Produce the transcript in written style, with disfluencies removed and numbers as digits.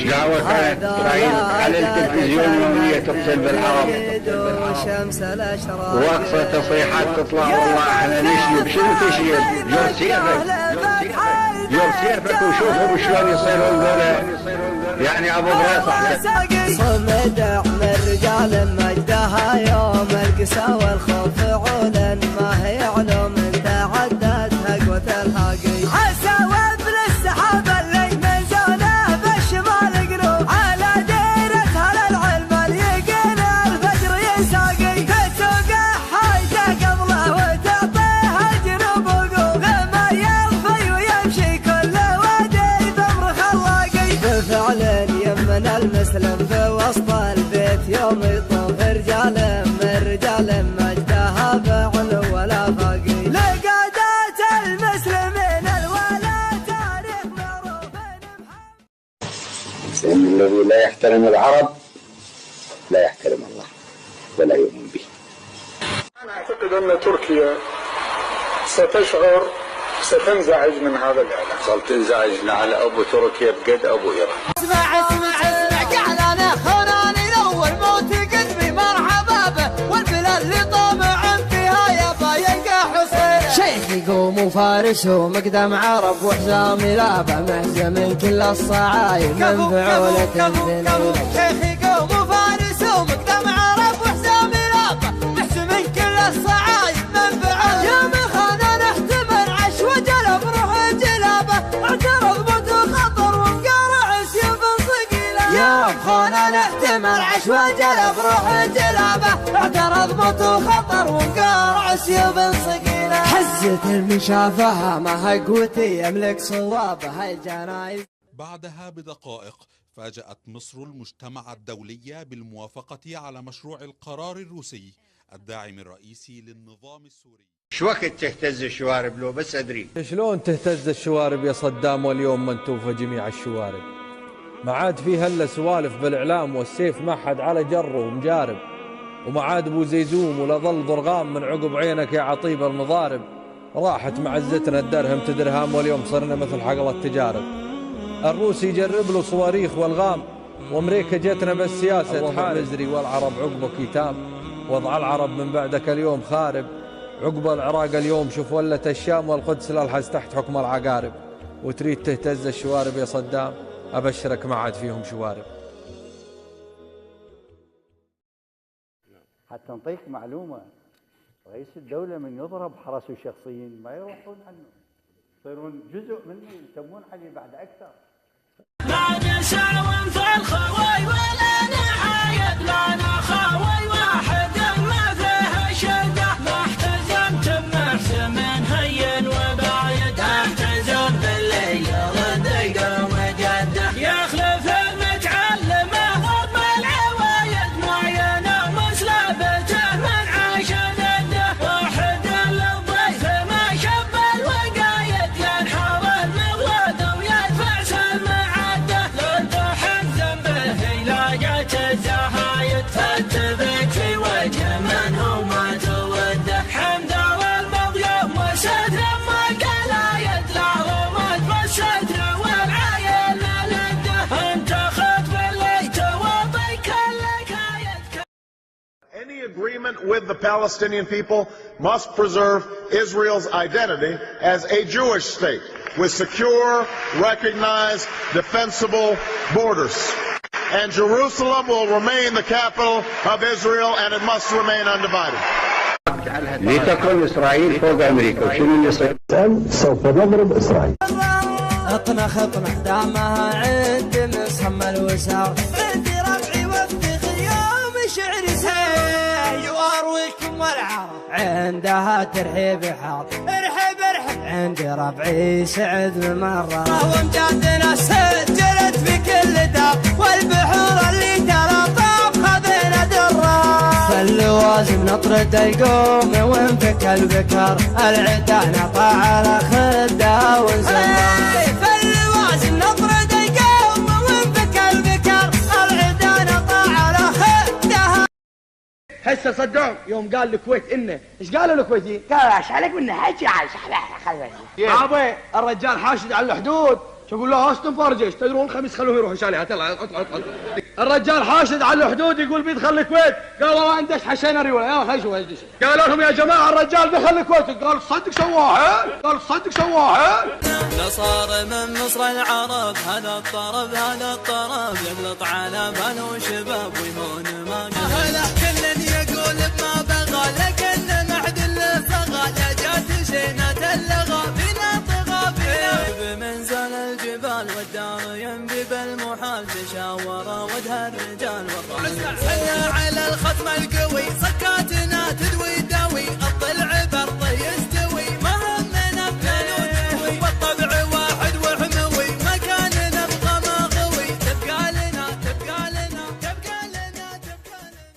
دعوة كانت إسرائيل على التلفزيون يومية تقتل بالعرب، وأقصى تصريحات تطلع والله احنا نشيب. شنو تشيب؟ جور سيفك وشوفوا شلون يصيرون ذولا، يعني أبو براس أحسن. صمد أعمى الرجال مجدها يوم القسى والخوف عولا، ما هي علوم تعدتها قوة الهاقي. عسى وابن السحاب اللي منزونه بالشمال قلوب، على ديرة على العلم اليقين الفجر يساقي. تتوقع حاجة قبله وتعطيها الجنوب وقوف، لما يلفي ويمشي كل وادي بأمر خلاقي. بفعل يمن المسلم في وسط البيت يوم يطوف، رجال مجدها فعل ولا فاقي. لقادات المسلمين الولا تاريخ معروف. لأن الذي لا يحترم العرب لا يحترم الله ولا يؤمن به. أنا أعتقد أن تركيا ستنزعج من هذا الإعلان. صارت تنزعج على أبو تركيا بقد أبو إيران. اسمع قعلانة خوناني لو الموت قلبي مرحبا به، والبلاد اللي طامع فيها يبا يلقى حسين. شيخ يقوم وفارس ومقدم عرب وحزام لابه، محزم من كل الصعايب من فعولة الذنوب. شيخ يقوم وفارس ومقدم عرب وحزام لابه، محزم من كل الصعايب من فعولة. يا من خانا نحتمل عش وجلب روح جلابه، اعترض موت وخطر ومقارع سيوف صقيله. يا خانا نحتمل عش وجلب روح جلابه، اعترض موت وخطر ومقارع سيوف صقيله. حزة المشافهة ما هي قوتي يملك صوابها الجنايز. بعدها بدقائق فاجأت مصر المجتمع الدولي بالموافقة على مشروع القرار الروسي الداعم الرئيسي للنظام السوري. شو وقت تهتز الشوارب لو بس أدري؟ شلون تهتز الشوارب يا صدام واليوم منتوفة جميع الشوارب؟ ما عاد فيه الا سوالف بالاعلام والسيف ما حد على جره ومجارب، وما عاد ابو زيزوم ولا ظل ضرغام من عقب عينك يا عطيب المضارب. راحت معزتنا الدرهم تدرهم واليوم صرنا مثل حقل التجارب. الروس يجرب له صواريخ والغام، وامريكا جتنا بس سياسة حال نزري، والعرب عقبك يتام. وضع العرب من بعدك اليوم خارب، عقب العراق اليوم شوف ولت الشام، والقدس الالحز تحت حكم العقارب. وتريد تهتز الشوارب يا صدام، ابشرك ما عاد فيهم شوارب. حتى نعطيك معلومة، رئيس الدولة من يضرب حرسه شخصيا ما يروحون عنه، يصيرون جزء منه يسمون عليه بعد أكثر. بعد ساوم في الخوي ولا نحايد لنا خوي واحد ما فيه شدة، ما احتزمت محسن هين وبعيد، احتزم بالليل ردق وجده. يخلف المتعلم ضرب العوايد معينة مسلبته من عاش ضده، واحد للضيف ما شب الوقايد ينحر المغلد ويدفع سمعته. لده حزم به لاقت الزهايد، فتبك في وجه من هو ما توده. حمد والمظلوم وستر ما قلايد، له ما الستر والعايل لده. انت خطب اللي توضي كلك عايد. Any agreement with the Palestinian people must preserve Israel's identity as a Jewish state with secure, recognized, defensible borders. And Jerusalem will remain the capital of Israel, and it must remain undivided. لتكن إسرائيل فوق أمريكا. وشنو اللي يصير؟ سوف نضرب إسرائيل. اطنخ دامها عند مسحم الوسار، عندي ربعي وافتخ يوم شعر سهل يوارويكم والعرب، عندها ترحيب حار ارحب عندي ربعي سعد مرة. وامجادنا سجلت في كل دار، والبحور اللي تلاطف خذنا درة. فاللوازم نطرد القوم وانفك البكر، العدا نطع على خده ونسمع. فاللوازم نطرد القوم وانفك البكر، العدا نطع على خده. هسه صدام يوم قال الكويت انه ايش قالوا الكويتيين؟ قالوا ايش عليك من حكي عايش خلي ابي الرجال حاشد على الحدود، شو اقول له استنفار جيش تدرون الخميس خلوه يروح يشاليها طلع اطلع الرجال حاشد على الحدود يقول بيدخل الكويت قالوا ما عندش حشينري ولا يلا خلي شوف ايش قالوا لهم يا جماعه الرجال دخل الكويت قال صدق سواها قال صدق سواها صار من مصر العرب هذا الطرب يغلط على بنو شباب ويهون ما هلا كل يقول بما بغى لكن معد اللي صغى جات شينة اللغى بنا طغى بنا بمنزل الجبال والدار ينبي بالمحال تشاور ودها الرجال والرجال على الختم القوي سكاتنا تدوي